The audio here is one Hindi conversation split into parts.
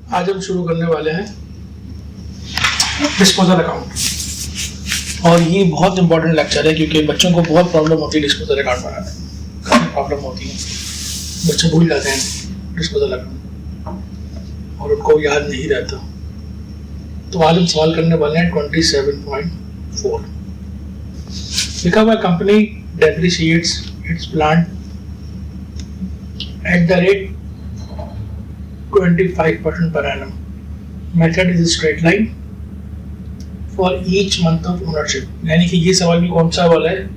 आज हम शुरू करने वाले हैं डिस्पोजल अकाउंट, और ये बहुत इंपॉर्टेंट लेक्चर है क्योंकि बच्चों को बहुत प्रॉब्लम होती है डिस्पोजल अकाउंट बनाने में। काफ़ी प्रॉब्लम होती है, बच्चे भूल जाते हैं डिस्पोजल अकाउंट और उनको याद नहीं रहता। तो आज हम सवाल करने वाले हैं 27.4। लिखा हुआ company depreciates its plant at the rate 25% per annum. Method is a straight line for each month of ownership. यानी कि ये सवाल भी कौन सा वाला है?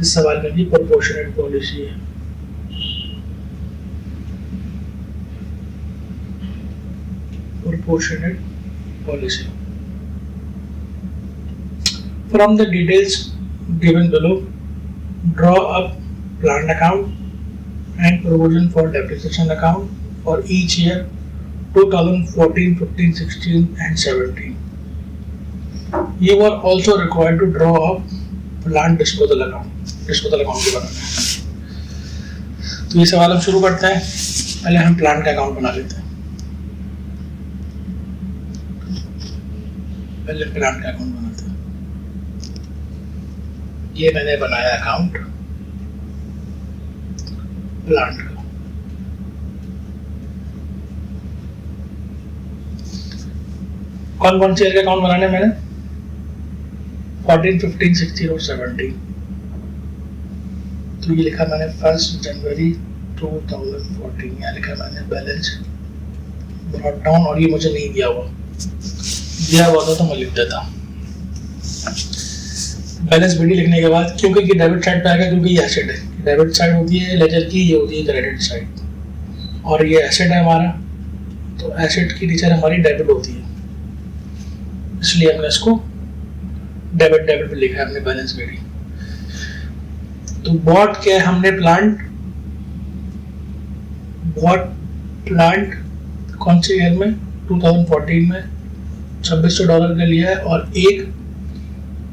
इस सवाल में भी proportionate policy है। Proportionate policy. From the details given below, draw up plant account and provision for depreciation account for each year 2014, 15, 16 and 17. You are also required to draw up plant disposal account के बारे में। तो ये सवाल हम शुरू करते हैं। पहले हम प्लांट का अकाउंट बना लेते हैं। पहले प्लांट का अकाउंट बनाते हैं। ये मैंने बनाया अकाउंट प्लांट का। कौन कौन से ईयर का अकाउंट बनाने मैंने 14, 15, 16 और 17। तो ये लिखा मैंने 1 जनवरी 2014। यहाँ लिखा मैंने बैलेंस ब्रॉट डाउन, और ये मुझे नहीं दिया हुआ था तो मैं लिख देता। बैलेंस बीडी लिखने के बाद, क्योंकि ये डेबिट साइड पे आएगा, क्योंकि ये एसेट है। डेबिट साइड होती है लेजर की, ये होती है क्रेडिट साइड, और ये एसेट है हमारा। तो एसेट की टीचर हमारी डेबिट होती है, इसलिए हमने इसको डेबिट पे लिखा है हमने बैलेंस बीडी। तो बॉट क्या है, हमने प्लांट कौन से ईयर में 2014 में $2600 का लिया है, और 1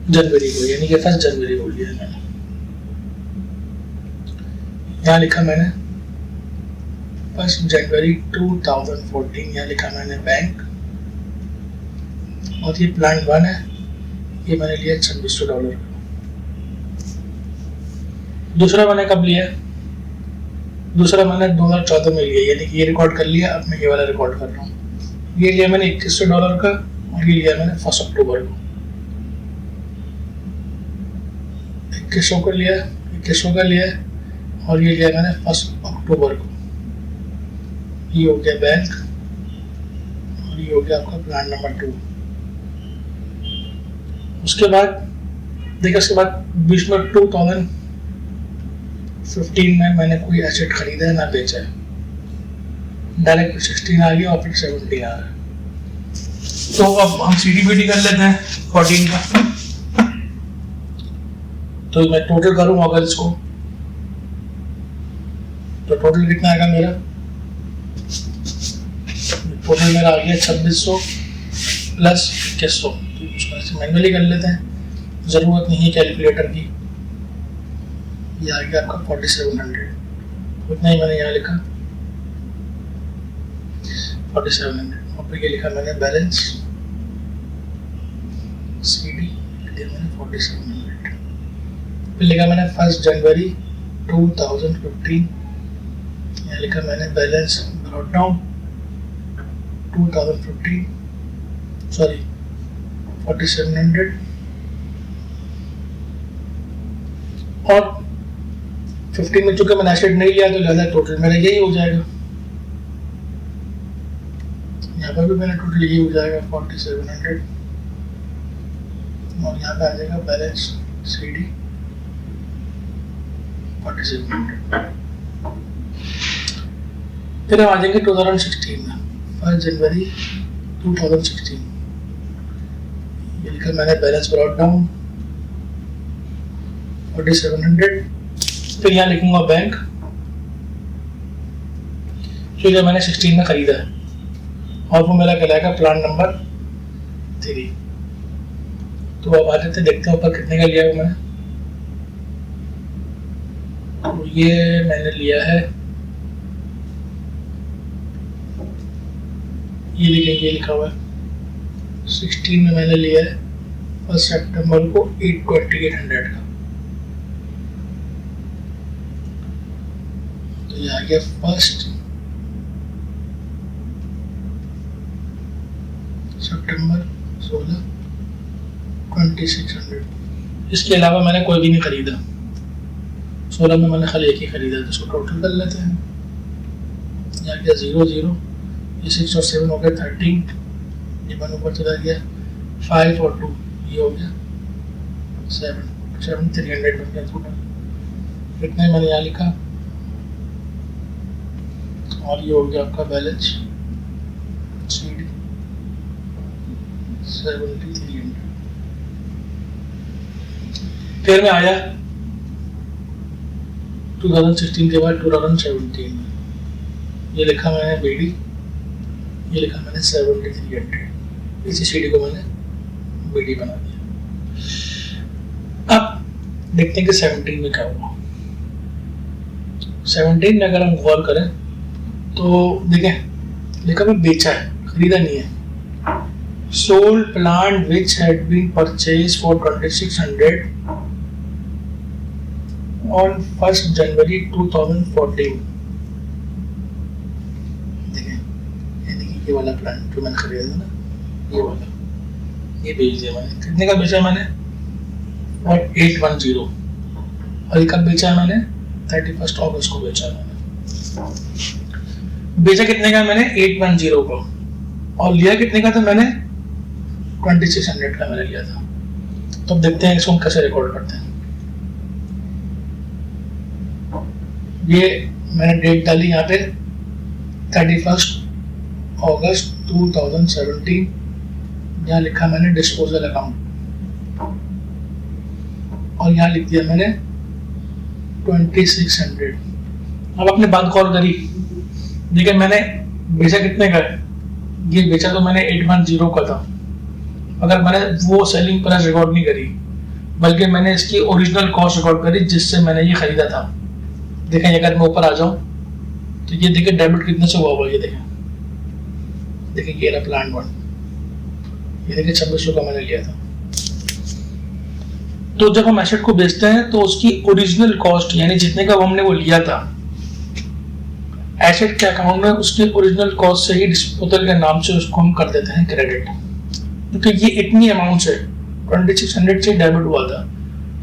जनवरी को यानी कि 1 जनवरी को लिया मैंने। यहाँ लिखा मैंने 1 जनवरी 2014। यहाँ लिखा मैंने बैंक, और ये प्लांट 1 है, ये मैंने लिया $2600 का। दूसरा मैंने कब लिया? दूसरा मैंने 2014 में लिया, यानी कि ये रिकॉर्ड कर लिया। अब मैं ये वाला रिकॉर्ड कर रहा हूँ। ये लिया मैंने $2100 का, और ये लिया मैंने 1 अक्टूबर को। 2100 का लिया, 2100 का लिया, और ये लिया मैंने 1 अक्टूबर को। ये हो गया बैंक, और ये हो गया आपका प्लान नंबर 2। उसके बाद देखिए, उसके बाद बीच में 2015 में मैंने कोई एसेट खरीदा है ना बेचा है। डायरेक्ट 16 आ गया और फिर 17 आ गया। तो अब हम सीडीबीडी कर लेते हैं 14 का। तो मैं टोटल करूँ अगर इसको, तो टोटल कितना आएगा मेरा? टोटल मेरा आ गया 2600 प्लस 2100। तो उसको ऐसे मैनुअली कर लेते हैं, ज़रूरत नहीं है कैलकुलेटर की। ये आ गया आपका 4700। उतना ही मैंने यहाँ लिखा 4700, और फिर ये लिखा मैंने बैलेंस सीडी, लिखा मैंने 4700। फिर लिखा मैंने 1 जनवरी 2015। यहाँ लिखा मैंने बैलेंस ब्रॉट डाउन 2015, सॉरी 4700, और 15 में चूंकि मैंने एसेट नहीं लिया तो लिहाजा टोटल मेरा यही हो जाएगा। यहाँ पर भी मेरा टोटल यही हो जाएगा 4700, और यहाँ पे आ जाएगा बैलेंस सीडी 4700। फिर हम आ जाएंगे 2016 में, 1 जनवरी 2016। ये लिखा मैंने बैलेंस ब्रॉट डाउन 4700। फिर यहाँ लिखूंगा बैंक, जो मैंने 16 में खरीदा है, और वो मेरा कहलाएगा प्लान नंबर 3। तो अब आ जाते देखते हैं ऊपर कितने का लिया है मैंने। तो ये मैंने लिया है ये देखें ये लिखा हुआ है 16 में मैंने लिया है 1 सितंबर को 8/28/100 का, तो ये आ गया 1 सितंबर 16 2600। इसके अलावा मैंने कोई भी नहीं खरीदा, 16 में मैंने खाली एक ही खरीदा, तो इसको टोटल कर लेते हैं। यहाँ गया 0 0, ये 6 और 7 हो गया 13, ये 1 ऊपर चला गया 5 और 2 ये हो गया 7 300 बन गया टोटल। इतने मैंने यहाँ लिखा और ये हो गया आपका बैलेंस CD 7300। फिर मैं आया 2016 के बाद 2017 में, ये लिखा मैंने BD, ये लिखा मैंने 7300, इसी CD को मैंने BD बना दिया। अब देखते हैं कि 17 में क्या हुआ। 17 में अगर हम गौर करें तो देखें लिखा मैं बेचा है, खरीदा नहीं है। sold plant which had been purchased for 2600 on 1st January 2014। देखें यानी कि ये वाला प्लांट जो मैंने खरीदा था ना, ये वाला, ये बेच दिया मैंने। कितने का बेचा मैंने? और 810। और ये कब बेचा मैंने? 31 अगस्त को बेचा मैंने। बेचा कितने का मैंने? 810 को। और लिया कितने का था मैंने? 2600 का मैंने लिया था। तो अब देखते हैं इसको हम कैसे रिकॉर्ड करते हैं। ये मैंने डेट डाली यहाँ पे 31 अगस्त 2017, यहाँ लिखा मैंने डिस्पोजल अकाउंट, और यहाँ लिख दिया मैंने 2600। अब आपने बात कॉल करी, देखिए मैंने बेचा कितने का है? ये बेचा तो मैंने 810 का था, अगर मैंने वो सेलिंग प्राइस रिकॉर्ड नहीं करी, बल्कि मैंने इसकी ओरिजिनल कॉस्ट रिकॉर्ड करी जिससे मैंने ये खरीदा था। देखें अगर मैं ऊपर आ जाऊं तो ये देखिए डेबिट कितने से हुआ, ये देखिए ये रहा प्लान 1, ये देखिए 2600 का मैंने लिया था। तो जब हम एसेट को बेचते हैं तो उसकी ओरिजिनल कॉस्ट यानी जितने का हमने वो लिया था एसेट के अकाउंट में, उसके ओरिजिनल कॉस्ट से ही डिस्पोजल के नाम से उसको हम कर देते हैं क्रेडिट, क्योंकि ये इतनी अमाउंट से 2600 से डेबिट हुआ था,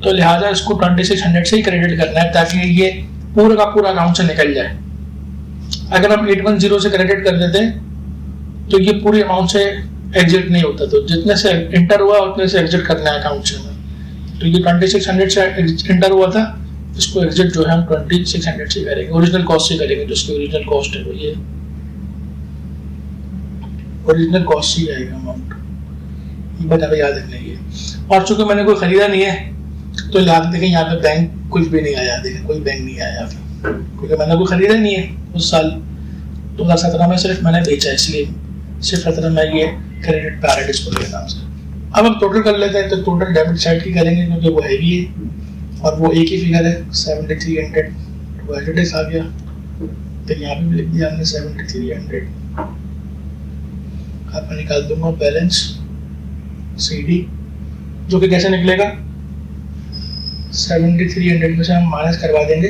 तो लिहाजा इसको 2600 से ही क्रेडिट करना है ताकि ये पूरा का पूरा अकाउंट से निकल जाए। अगर हम 810 से क्रेडिट कर देते तो ये पूरी अमाउंट से एग्जिट नहीं होता, तो जितने से इंटर हुआ उतने से एग्जिट करना है अकाउंट से। तो ये 2600 से इंटर हुआ था, इसको एग्जिट जो है हम 2600 से करेंगे, ओरिजिनल कॉस्ट से करेंगे, जो इसकी ओरिजिनल कॉस्ट है वो ये ओरिजिनल कॉस्ट ही आएगा अमाउंट, ये बात आप याद रखना ये। और चूंकि मैंने कोई खरीदा नहीं है तो याद देखें यहाँ पे बैंक कुछ भी नहीं आया, देखें कोई बैंक नहीं आया क्योंकि मैंने कोई खरीदा नहीं है उस साल। 2017 में सिर्फ मैंने बेचा, इसलिए सिर्फ 17 में ये क्रेडिट पे आ रहा है डिस्पोजल के नाम से। अब हम टोटल कर लेते हैं, तो टोटल डेबिट साइड की करेंगे क्योंकि वो हैवी है और वो एक ही फिगर है 7300, वो एडिट आ गया, तो यहाँ पे भी लिख दिया हमने 7300। अब मैं निकाल दूंगा बैलेंस CD, जो कि कैसे निकलेगा 7300 में से हम माइनस करवा देंगे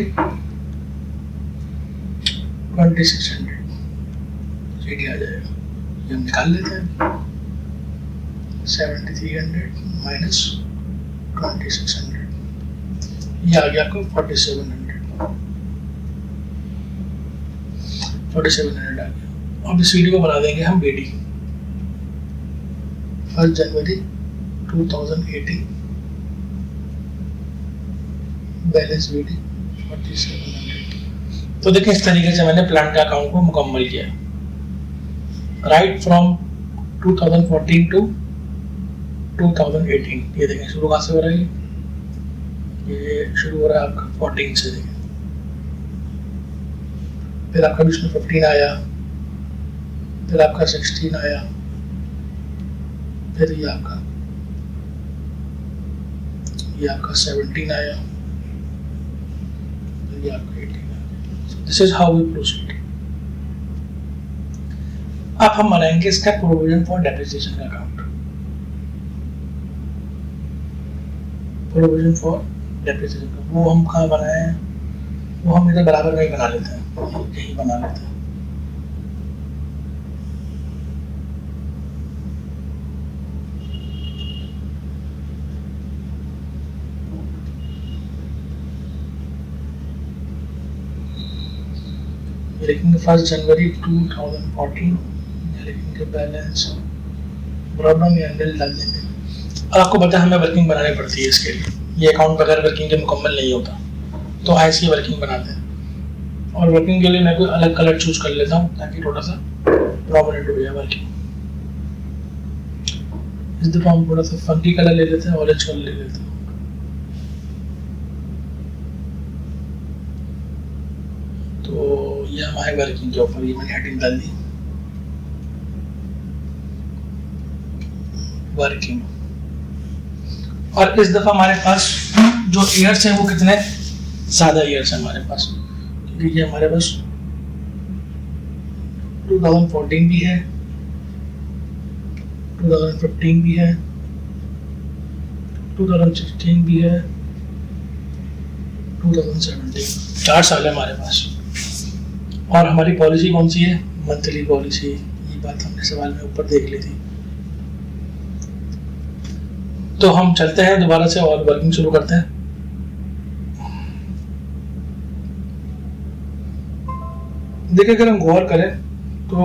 2600, CD आ जाएगा, ये हम निकाल लेते हैं 7300 माइनस 2600, ये आ गया आपको 4700 आ गया। अब इस CD को बना देंगे हम BD 1 जनवरी 2018, बैलेंस BD 4700। तो देखिए इस तरीके से मैंने प्लांट के अकाउंट को मुकम्मल किया, राइट फ्रॉम 2014 टू 2018। ये देखें शुरू कहाँ से हो रहा है, ये शुरू हो रहा है आपका 14 से, देखें फिर आपका बीच में 15 आया, फिर आपका 16 आया, फिर ये आपका 17 आया, फिर ये आपका 18 आया। This is how we proceed. अब हम बनाएंगे इसका प्रोविजन फॉर डेप्रिसिएशन का अकाउंट। प्रोविजन फॉर डेप्रिसिएशन का वो हम कहाँ बनाए हैं, वो हम इधर बराबर में ही बना लेते हैं, यही बना लेते हैं। लिखेंगे 1 जनवरी 2014, लिखेंगे बैलेंस प्रॉब्लम या एंडल डाल देंगे। अब आपको पता है हमें वर्किंग बनानी पड़ती है इसके लिए, ये अकाउंट बगैर वर्किंग के मुकम्मल नहीं होता, तो ऐसी वर्किंग बनाते हैं। और वर्किंग के लिए मैं कोई अलग कलर चूज कर लेता हूँ ताकि थोड़ा सा प्रोमिनेंट हो जाए वर्किंग। इस दफा हम थोड़ा सा फंकी कलर ले लेते हैं, ऑरेंज कलर ले लेते हैं। तो ये हमारे वर्किंग के ऊपर ये मैंने हेडिंग डाल दी, वर्किंग। और इस दफा हमारे पास जो ईयर्स हैं वो कितने ज्यादा ईयर्स हैं हमारे पास, क्योंकि ये हमारे पास 2014 भी है, 2015 भी है, 2016 भी है, 2017, 4 साल है हमारे पास। और हमारी पॉलिसी कौन सी है, मंथली पॉलिसी। ये बात हमने सवाल में ऊपर देख ली थी। तो हम चलते हैं दोबारा से और वर्किंग शुरू करते हैं। देखिए अगर हम गौर करें तो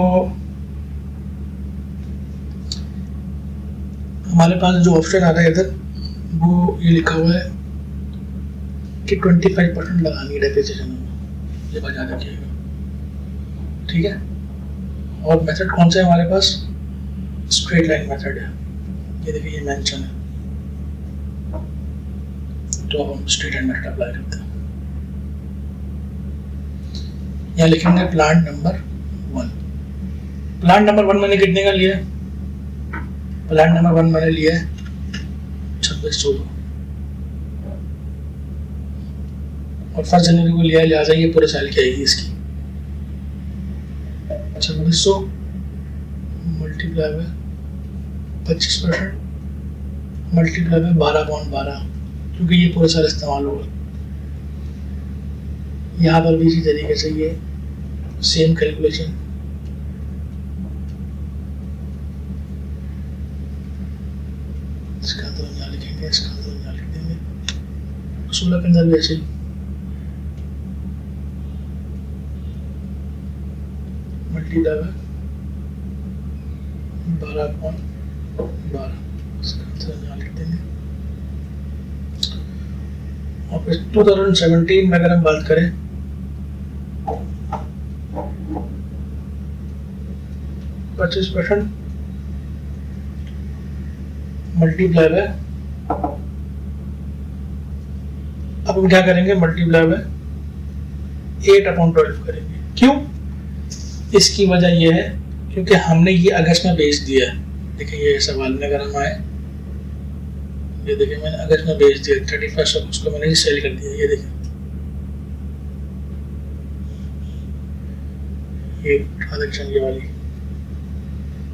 हमारे पास जो ऑप्शन आ रहा है इधर वो ये लिखा हुआ है कि 25% लगानी है डेप्रिसिएशन, ये बता दीजिएगा, ठीक है। और मेथड कौन सा है हमारे पास, स्ट्रेट लाइन मेथड है, ये देखिए ये मेंशन है, तो हम स्ट्रेट लाइन मेथड अप्लाई करते हैं। यहाँ लिखेंगे प्लांट नंबर 1। प्लांट नंबर 1 मैंने कितने का लिया है, प्लांट नंबर 1 मैंने लिया है 2614 और 1 जनवरी को लिया है, लिहाजा ये पूरे साल की आएगी इसकी 2600 मल्टीप्लाई बाय 25% मल्टीप्लाई बाय 12/12, क्योंकि ये पूरे साल इस्तेमाल होगा। यहाँ पर भी इसी तरीके से ये सेम कैलकुलेशन, इसका अंदर यहाँ लिखेंगे, इसका अंदर यहाँ लिख देंगे, 16 के अंदर भी ऐसे ही मल्टीप्लाई बाय 12/12, इसका अंदर यहाँ लिख देंगे। और फिर 2017 में अगर हम बात करें %, मल्टीप्लाई बाय, अब हम क्या करेंगे, मल्टीप्लाई बाय 8/12 करेंगे। क्यों, इसकी वजह यह है क्योंकि हमने ये अगस्त में बेच दिया है। देखिए ये सवाल में अगर हम आए, ये देखिए मैंने अगस्त में बेच दिया, 31 अगस्त को मैंने सेल कर दिया, ये देखिए ये ट्रांजेक्शन ये वाली,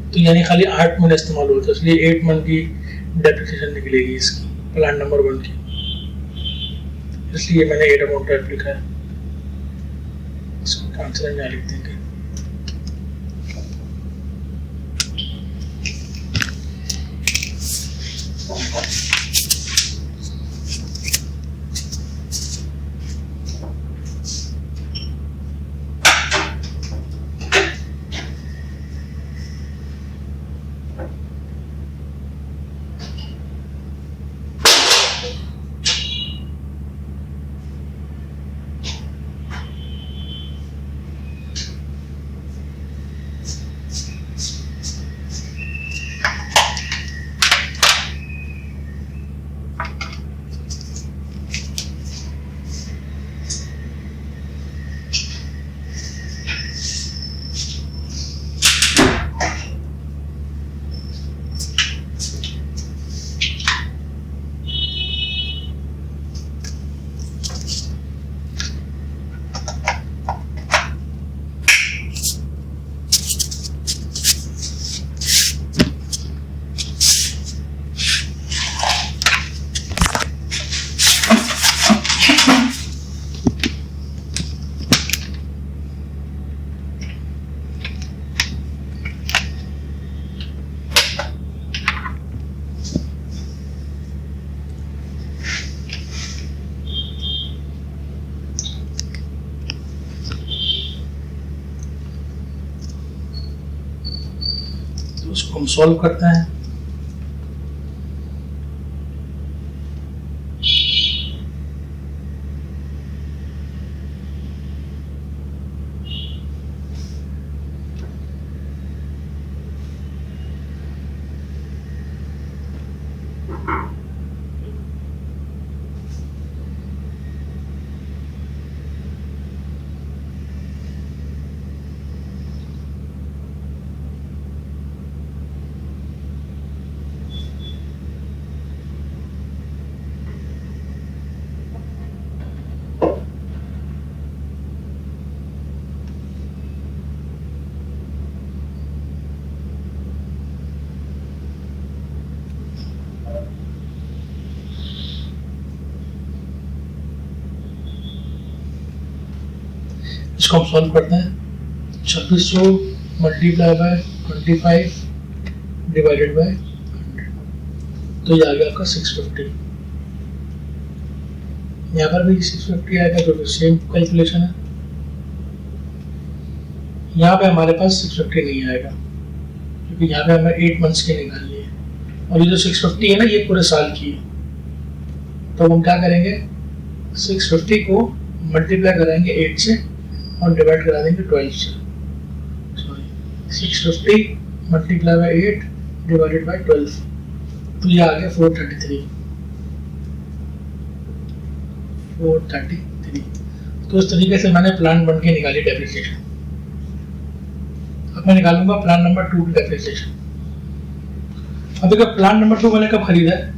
तो यानी खाली 8 महीने इस्तेमाल होता है, इसलिए 8 मंथ की डेप्रिसिएशन निकलेगी इसकी प्लान नंबर 1 की, इसलिए मैंने 8/12 लिखा है। इसका आंसर यहाँ लिख देंगे। उसको हम सॉल्व करते हैं। इसको हम सॉल्व करते हैं। 2600 मल्टीप्लाई बाय 25 डिवाइडेड बाय 100, तो ये आ गया आपका 650। यहाँ पर भी 650 आएगा, जो सेम कैलकुलेशन है। यहाँ पे हमारे पास 650 नहीं आएगा, क्योंकि यहाँ पे हमें 8 मंथ्स के निकालनी है, और ये जो 650 है ना, ये पूरे साल की है। तो हम क्या करेंगे, 650 को मल्टीप्लाई कराएंगे 8 से और डिवाइड करा देंगे 12 से। Sorry, 650 multiply by 8 divided by 12, तो ये आ गया 433। तो इस तरीके से मैंने प्लान 1 के निकाली डेप्रिसिएशन। अब मैं निकालूंगा प्लान नंबर 2 की डेप्रिसिएशन। अब देखो प्लान नंबर 2 मैंने कब खरीदा है,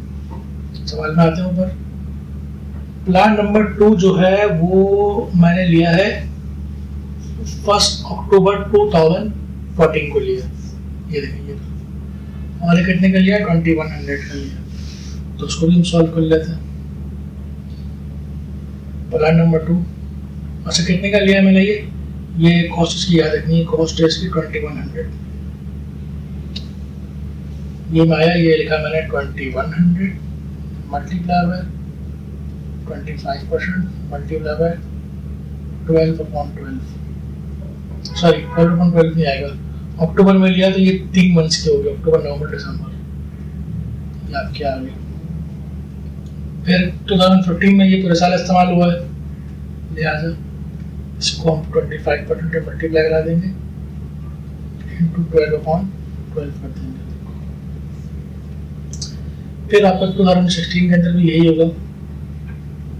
सवाल में आते हैं ऊपर। प्लान नंबर 2 जो है वो मैंने लिया है 1 अक्टूबर 2014 को लिया। ये देखिए, और कितने का लिया, 2100 का लिया। तो उसको भी हम सॉल्व कर लेते हैं। प्लान नंबर 2 अच्छा कितने का लिया मैंने, ये कॉस्ट इसकी याद रखनी है। कॉस्ट है इसकी 2100। ये में आया, ये लिखा मैंने 2100 multiply by 25% multiply by 12/12। Sorry 12/12 नहीं आएगा, अक्टूबर में लिया तो ये 3 मंथ्स के हो गए, अक्टूबर नवंबर दिसंबर। याद क्या आ गया। फिर 2015 में ये पूरे साल इस्तेमाल हुआ है, लिहाजा इसको हम 25% से मल्टीप्लाई करा देंगे इंटू 12/12 कर देंगे। फिर आपका 2016 के अंदर भी यही होगा,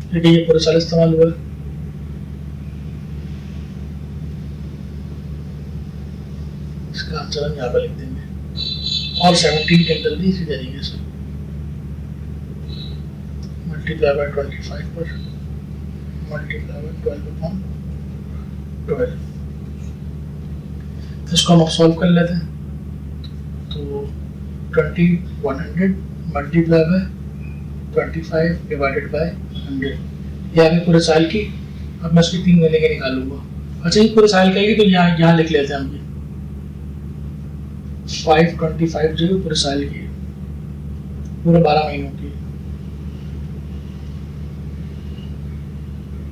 क्योंकि ये पूरे साल इस्तेमाल हुआ है। इसका आंसर हम यहाँ पर लिख देंगे, और 17 के अंदर भी इसी तरीके से मल्टीप्लाई बाय 25% मल्टीप्लाई बाय 12/12। इसको हम सॉल्व कर लेते हैं। तो 2100 मल्टीप्लाई बाय 25 डिवाइडेड बाय 100, ये आ गई पूरे साल की। अब मैं इसकी 3 महीने के निकालूंगा। अच्छा ये पूरे साल का ही, तो यहाँ लिख लेते हैं हम। 525 जो पूरे साल की, पूरे 12 महीनों की।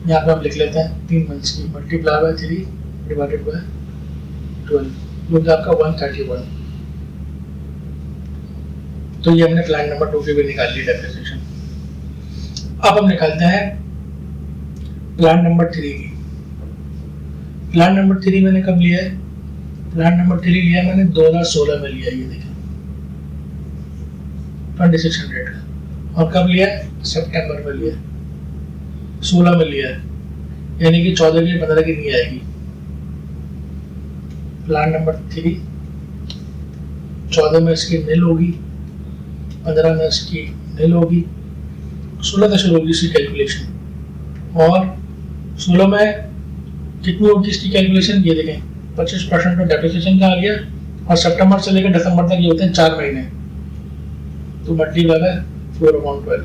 यहाँ पे आप लिख लेते हैं 3 मंथ्स की, मल्टीप्लाई बाय 3 डिवाइडेड बाय 12, जो कि आपका 131। तो ये हमने प्लान नंबर 2 की भी निकाल ली डेप्रिसिएशन। अब हम निकालते हैं प्लान नंबर 3 की। प्लान नंबर 3 मैंने कब लिया है, प्लान नंबर 3 लिया मैंने 2016 में लिया, ये देखिए 2600 का। और कब लिया, सितंबर में लिया, 16 में लिया है, यानी कि 14 की 15 की नहीं आएगी। प्लान नंबर 3 14 में इसकी नील होगी, 15 में इसकी नील होगी, 16 में शुरू होगी इसकी कैलकुलेशन। और 16 में कितनी होगी इसकी कैलकुलेशन, ये देखें 25% का डेप्रिसिएशन का आ गया। और सितंबर से लेकर दिसंबर तक ये होते हैं 4 महीने, तो मल्टीप्लाई बाय 4/12।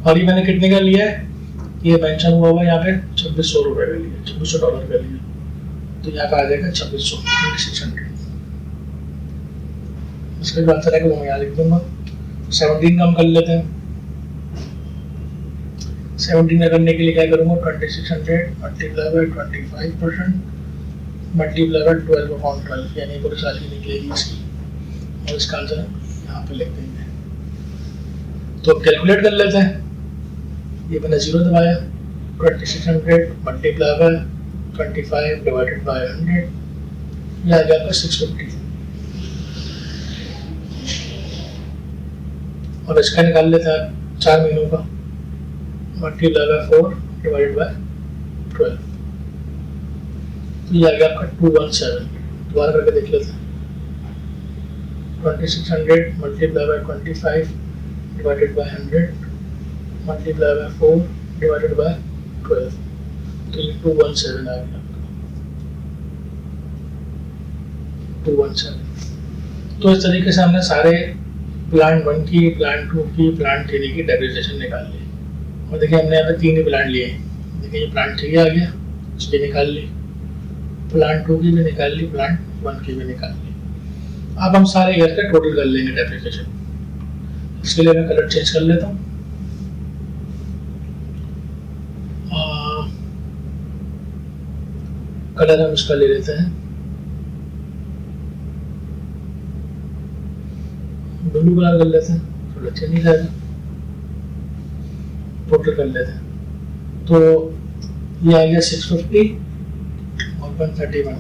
और ये मैंने कितने का लिया है, ये मेंशन हुआ हुआ यहाँ पे 2600 रुपए का लिया, $2600 का लिया। तो यहाँ का आ जाएगा 2600। इसका जो आंसर है वो मैं यहाँ लिख दूंगा। 17 का हम कर लेते हैं। 17 का करने के लिए क्या करूँगा, 2600 मल्टीप्लाई बाय 25% मल्टीप्लाई बाय 12/12, यानी पूरे साल की निकलेगी इसकी और इसका आंसर हम यहाँ पे लिख देंगे। तो अब कैलकुलेट कर लेते हैं। ये मैंने 0 दबाया, 2600 मल्टीप्लाई बाय 25 डिवाइडेड बाय 100, ये आ गया आपका 650। और इसका निकाल लेते हैं 4 महीनों का, मल्टीप्लाई बाय 4 डिवाइडेड बाय 12, तो ये आ गया आपका 217। दोबारा करके देख लेते हैं। 2600 multiply by 25 divided by 100 multiply by 4 divided by 12, तो ये 217 आ गया आपका 217। तो इस तरीके से हमने सारे प्लांट 1 की, प्लांट 2 की, प्लांट 3 की डेप्रिसिएशन निकाल ली। और देखिए हमने यहाँ पे 3 ही प्लांट लिए। देखिए ये प्लांट 3 आ गया, इसकी निकाल ली, प्लांट 2 की भी निकाल ली, प्लांट 1 की भी निकाल ली। अब हम सारे ईयर का टोटल कर लेंगे डेप्रिसिएशन। इसके लिए मैं कलर चेंज कर लेता हूँ। कलर हम इसका ले लेते हैं ब्लू कलर कर लेते हैं, थोड़ा अच्छा नहीं जाएगा। टोटल कर लेते हैं, तो ये आ गया 650 और 131,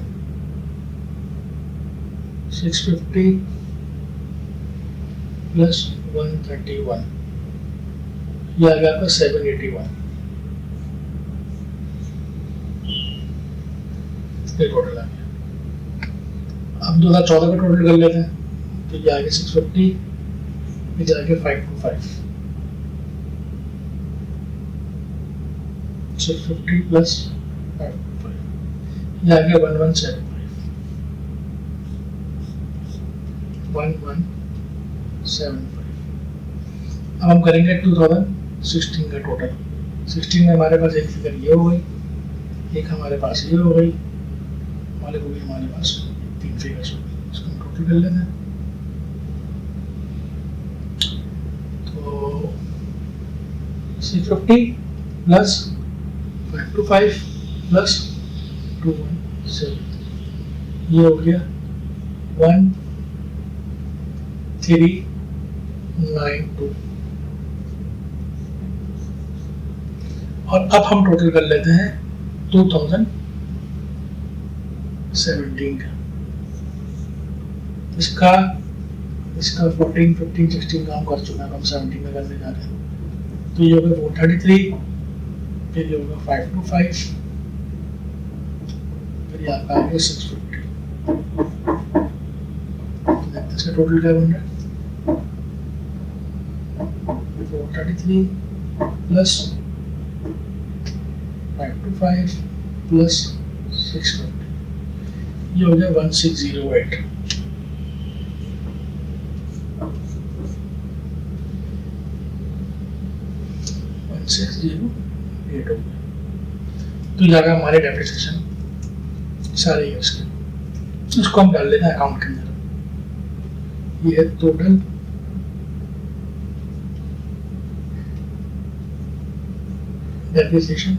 650 प्लस 131, ये आ गया आपका 781। ये टोटल आ गया। अब 2014 का टोटल कर लेते हैं, तो ये आ गया 650, ये जाके 525, 650 प्लस 525, ये आ गया 1175, 1175। अब हम करेंगे 2016 का टोटल। 16 में हमारे पास एक फिगर ये हो गई, एक हमारे पास ये हो गई, वाले को भी हमारे पास 3 फिगर्स हो गई। इसको हम टोटल कर लेते हैं। तो 650 प्लस 525 प्लस 217, ये हो गया 1392। और अब हम टोटल कर लेते हैं 2017 का। इसका 14, 15, 16 का हम कर चुके हैं, हम 17 में करने जा रहे हैं। तो ये होगा 433, फिर ये होगा 525, फिर ये आपका आ गया 650। इसका टोटल क्या बन रहा है? 433 प्लस 525 प्लस 650, ये हो गया 1608। तो ये जाएगा हमारे डेप्रिसिएशन सारे ईयर्स के। इसको हम डाल लेते हैं अकाउंट के अंदर। ये है total depreciation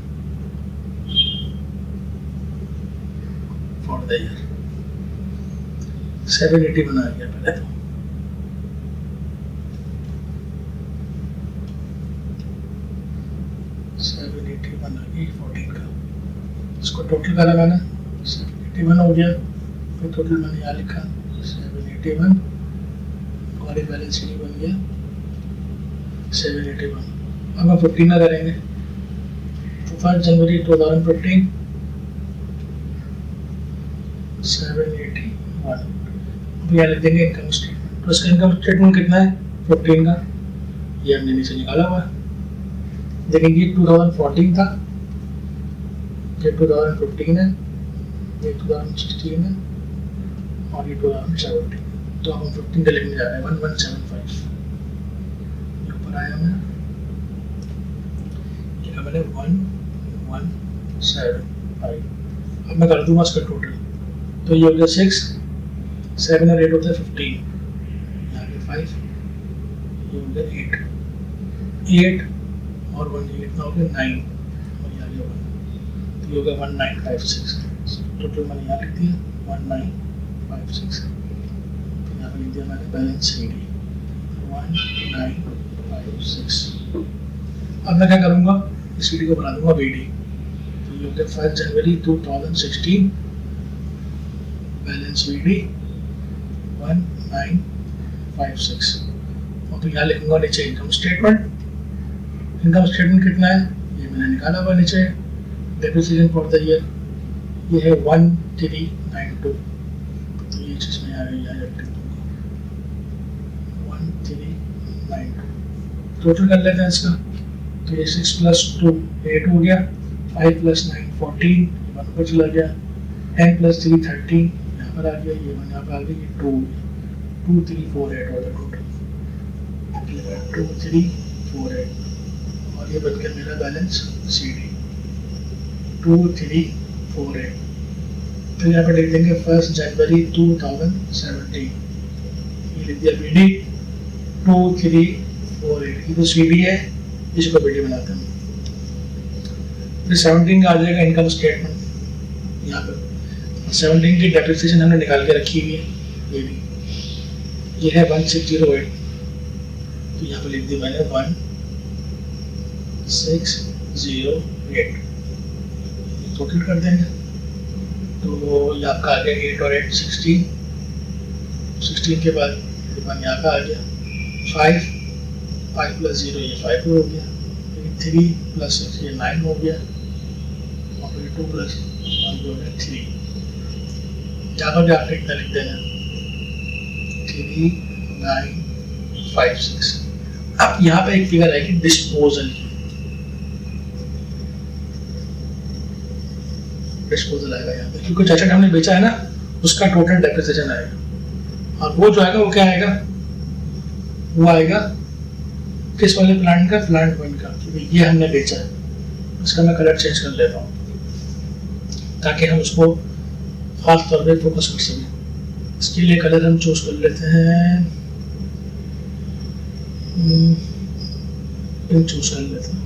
for the year. 780 बना दिया पहले तो। इसको टोटल करा मैंने, 781 हो गया। फिर टोटल मैंने यहाँ लिखा 781, हमारी बैलेंस शीट बन गया 781। अब हम 15 करेंगे, तो 1 जनवरी 2015 781। अब यहाँ लिख देंगे इनकम स्टेटमेंट। तो इसका इनकम स्टेटमेंट कितना है 15 का, ये हमने नीचे निकाला हुआ है। देखेंगे 2014 था, ये 2015 है, ये 2016 है और ये 2017। तो अब हम 15 का लिखने जा रहे हैं 1175। ये ऊपर आया मैंने, लिखा मैंने 1175। अब मैं कर दूंगा इसका टोटल। तो ये हो गया 6, 7 और 8 होता है 15, यहाँ पे 5, ये हो गया 8 और 1, ये कितना हो गया 9 और ये आ गया 1, तो ये हो गया 1956। टोटल मैंने यहाँ लिख दिया 1956। यहाँ पे लिख दिया मैंने बैलेंस ईडी 1956। अब मैं क्या करूँगा, इस ईडी को बना दूंगा बीडी। तो ये हो गया 1 जनवरी 2016 बैलेंस ईडी 1956। और तो यहाँ लिखूंगा नीचे इनकम स्टेटमेंट। इनकम स्टेटमेंट कितना है ये मैंने निकाला हुआ नीचे। डेप्रिसिएशन फॉर द ईयर ये है 1392। तो ये चीज़ में आ गई, यहाँ लिख दूंगा 1392। टोटल कर लेते हैं इसका। तो ये 6 + 2 8 हो गया, 5 + 9 14, 1 पर चला गया, 10 + 3 13 यहाँ पर आ गया, ये 1 यहाँ पर आ गया, ये 2 2 3 4 8 हो गया टोटल 2 3 4 8। और ये बनकर मेरा बैलेंस सी डी 2 3 4 8। तो यहाँ पर लिख देंगे 1 जनवरी 2017। ये लिख दिया बी डी 2 3 4 8। ये तो सी डी है, इसको बी डी बनाते हैं। फिर 17 का आ जाएगा इनकम स्टेटमेंट। यहाँ पर 17 की डेप्रिसिएशन हमने निकाल के रखी हुई है, ये भी ये है 1608। तो यहाँ पर लिख दी मैंने 1608। टोटल कर देंगे तो ये आपका आ गया 8 और 8 16। 16 के बाद यहाँ का आ गया 5 + 0 ये 5 हो गया, 3 + 6 ये 9 हो गया, और फिर 2 + 1 हो गया 3। यहाँ पर भी आपने इतना लिख देना 3956। अब यहाँ पे एक फिगर आएगी डिस्पोजल की। डिस्पोजल आएगा यहाँ पे, क्योंकि चाचा हमने बेचा है ना, उसका टोटल डेप्रिसिएशन आएगा। और वो जो आएगा वो क्या आएगा, वो आएगा किस वाले प्लांट का, प्लांट 1 का, क्योंकि ये हमने बेचा है। इसका मैं कलर चेंज कर लेता हूँ ताकि हम उसको खास तौर पर फोकस कर सकें। इसके लिए कलर हम चूज कर लेते हैं, पिंक चूज कर लेते हैं।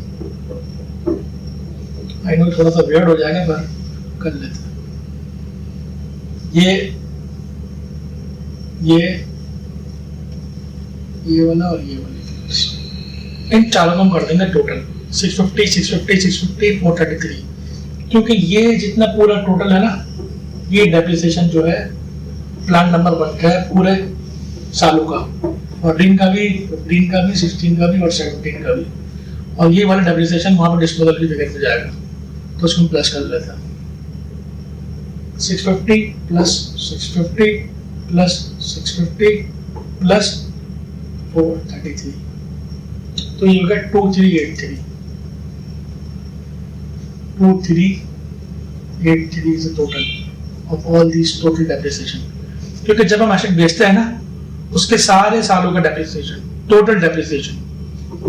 आई नो थोड़ा सा वियर्ड हो जाएगा पर कर लेते हैं। ये वाला और ये वाली, इन चारों को हम कर देंगे टोटल 650 650 650 433, क्योंकि ये जितना पूरा टोटल है ना, ये डेप्रिसिएशन जो है प्लान नंबर 1 का है पूरे सालों का, और ड्रीम का भी 16 का भी और 17 का भी। और ये वाला डेप्रिसिएशन वहाँ पर डिस्पोजल की जगह में जाएगा, तो उसको प्लस कर लेते हैं। 650 + 650 + 650 + 433, तो ये होगा 2383। 2383 is the total of all these total depreciation। क्योंकि जब हम एसेट बेचते हैं ना, उसके सारे सालों का डेप्रिसिएशन, टोटल डेप्रिसिएशन,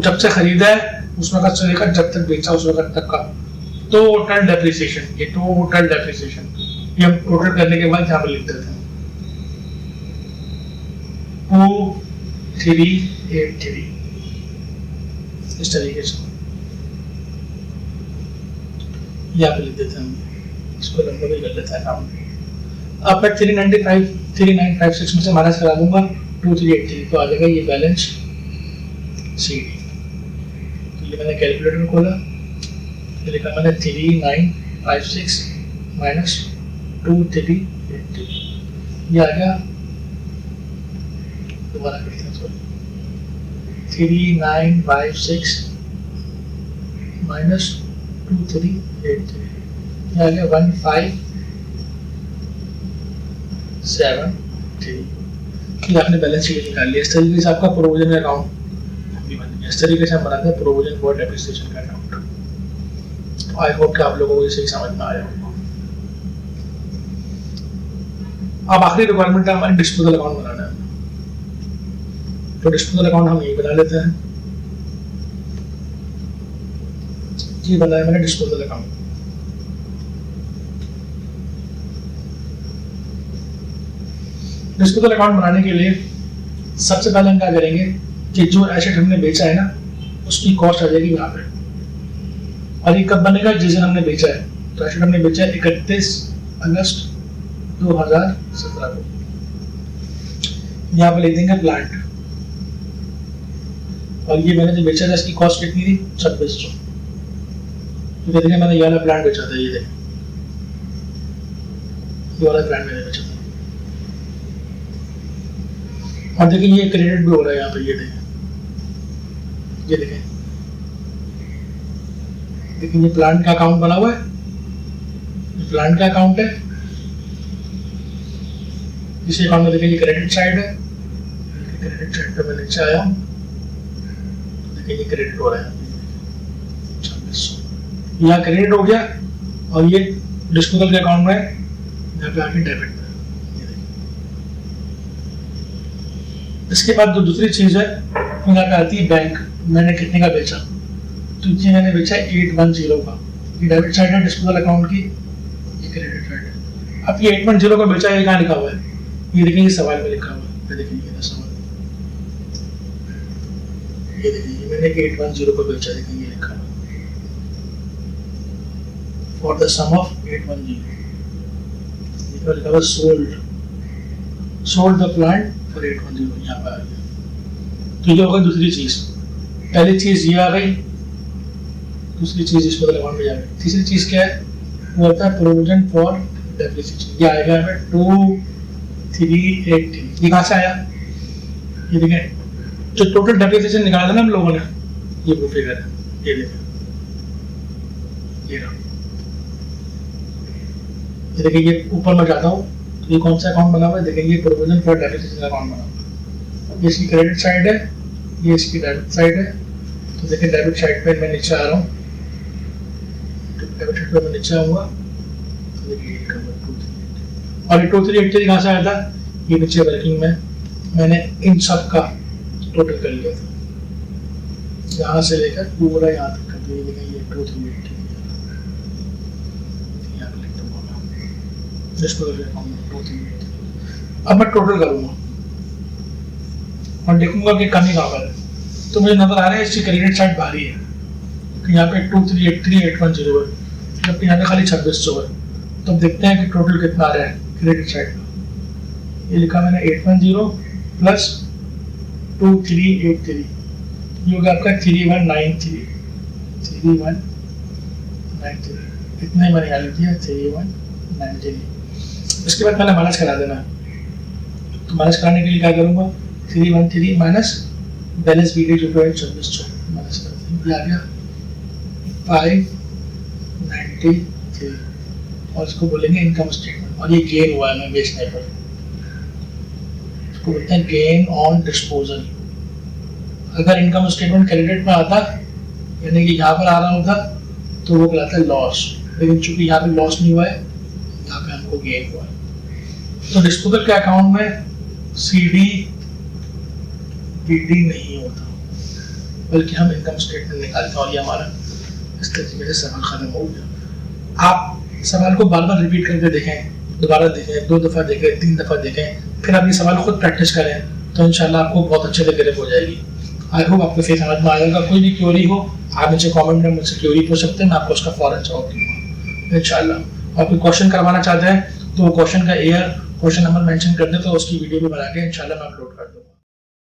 जब से खरीदा है उस वक्त से लेकर जब तक बेचा उस वक्त तक का टोटल डेप्रिसिएशन, ये टोटल डेप्रिसिएशन ये हम टोटल करने के बाद यहाँ पर लिख देते हैं 2383 इस तरीके से यहाँ पे लिख देते हैं। इसको लंबा भी कर लेते हैं काम। अब मैं 3956 में से माइनस करा दूंगा 2383, तो आ जाएगा ये बैलेंस सी डी। तो ये मैंने कैलकुलेटर खोला, ये लिखा मैंने 3956 - 2383, ये आ गया, दोबारा करते हैं सॉरी, 3956 - 2383, ये आ गया 1573। कि आपने बैलेंस शीट निकाल लिया। इस तरीके से आपका प्रोविजन अकाउंट भी बन गया। इस तरीके से हम बनाते हैं प्रोविजन फॉर डेप्रिसिएशन का अकाउंट। आई होप कि आप लोगों को ये सही समझ में आया होगा। अब आखिरी रिक्वायरमेंट है हमारी डिस्पोजल अकाउंट बनाना है। तो डिस्पोजल अकाउंट हम यही बना लेते हैं। ये बनाया मैंने डिस्पोजल अकाउंट। डिस्पोजल अकाउंट बनाने के लिए सबसे पहले हम क्या करेंगे कि जो एसेट हमने बेचा है ना उसकी कॉस्ट आ जाएगी यहाँ पे। और ये कब बनेगा? जिस दिन हमने बेचा है। तो एसेट हमने बेचा है 31 अगस्त 2017 को। यहाँ पे लिख देंगे प्लांट, और ये मैंने जो बेचा था इसकी कॉस्ट कितनी थी 2600। तो कहते हैं मैंने ये वाला प्लांट बेचा था, ये देखिए ये वाला प्लांट मैंने बेचा था। और देखिए ये क्रेडिट भी हो रहा है यहाँ पे, ये देखें ये प्लांट का अकाउंट बना हुआ है, ये प्लांट का अकाउंट है। इस अकाउंट में देखिए ये क्रेडिट साइड है, क्रेडिट साइड पे मैं नीचे आया हूँ, देखिए ये क्रेडिट हो रहा है 2600, यहाँ क्रेडिट हो गया। और ये डिस्पोजल के अकाउंट में यहाँ पे आके डेबिट है। इसके बाद जो दूसरी चीज है यहाँ पे आती है बैंक। मैंने कितने का बेचा, तो ये मैंने बेचा 810 का, ये डेबिट साइड है डिस्पोजल अकाउंट की, ये क्रेडिट साइड है। अब ये 810 का बेचा, ये कहाँ लिखा हुआ है, ये देखिए ये सवाल में लिखा हुआ है, ये देखिए ये सवाल, ये देखिए मैंने 810 को बेचा, देखिए ये लिखा हुआ फॉर द सम ऑफ 810, लिखा हुआ सोल्ड द प्लांट फॉर 810, यहाँ पे आ गया। तो ये होगा दूसरी चीज। पहली चीज ये आ गई, दूसरी चीज इसको अकाउंट में जा गई। तीसरी चीज क्या है, वो होता है प्रोविजन फॉर डेप्रिसिएशन। ये आएगा हमें 2383। ये कहाँ से आया, ये देखें जो टोटल डेप्रिसिएशन निकाला था ना हम लोगों ने, ये वो फिगर है, ये देखें ये देखिए ये ऊपर में जाता हूँ, तो ये कौन सा अकाउंट बना हुआ है, देखिए ये प्रोविजन फॉर डेप्रिसिएशन अकाउंट बना हुआ है। ये इसकी क्रेडिट साइड है, ये इसकी डेबिट साइड है। तो देखिए डेबिट साइड पे मैं नीचे आ रहा हूँ, डेबिट साइड पे मैं नीचे आऊँगा, तो देखिए ये 2383। और ये 2383 कहाँ से आया था, ये नीचे वर्किंग में मैंने इन सब का टोटल कर लिया था, यहाँ से लेकर पूरा यहाँ तक कर दिया। देखिए ये 2383 इसको 2383। अब मैं टोटल करूँगा और देखूंगा कि कमी कहाँ पर है। तो मुझे नजर आ रहा है इसकी क्रेडिट साइड भारी है, यहाँ पे 2383,810 है, जबकि यहाँ पे खाली 2600 है। तो अब देखते हैं कि टोटल कितना आ रहा है क्रेडिट साइड का। ये लिखा मैंने 810 प्लस 2383, ये हो गया आपका 3193। इतना ही मैंने याद किया 3193। इसके बाद पहले माइनस करा देना। तो माइनस कराने के लिए क्या करूँगा, 313 माइनस बैलेंस बीडी जो है 2600 माइनस कर देंगे, ये आ गया 593। और इसको बोलेंगे इनकम स्टेटमेंट। और ये गेन हुआ है हमें बेचने पर, इसको बोलते हैं गेन ऑन डिस्पोजल। अगर इनकम स्टेटमेंट क्रेडिट में आता, यानी कि यहाँ पर आ रहा होता, तो वो कहलाता है लॉस। लेकिन चूंकि यहाँ पे लॉस नहीं हुआ है, यहाँ पे हमको गेन हुआ है। तो डिस्पोजल के अकाउंट में सीडी बीडी नहीं होता, बल्कि हम इनकम स्टेटमेंट निकालते हैं। और ये हमारा इस तरीके से सवाल खत्म हो गया। आप सवाल को बार बार रिपीट करके देखें, दोबारा देखें, 2 दफ़ा देखें, 3 दफ़ा देखें, फिर आप ये सवाल खुद प्रैक्टिस करें, तो इंशाल्लाह आपको बहुत अच्छे से ग्रिप हो जाएगी। आई होप आपको फिर समझ में आएगा। कोई भी क्वेरी हो आप मुझे कमेंट में मुझसे क्वेरी पूछ सकते हैं, मैं आपको उसका फौरन जवाब दूंगा इंशाल्लाह। आप कोई क्वेश्चन करवाना चाहते हैं तो वो क्वेश्चन का क्वेश्चन नंबर मेंशन कर दें, तो उसकी वीडियो भी बना के इंशाल्लाह मैं अपलोड कर दूँगा।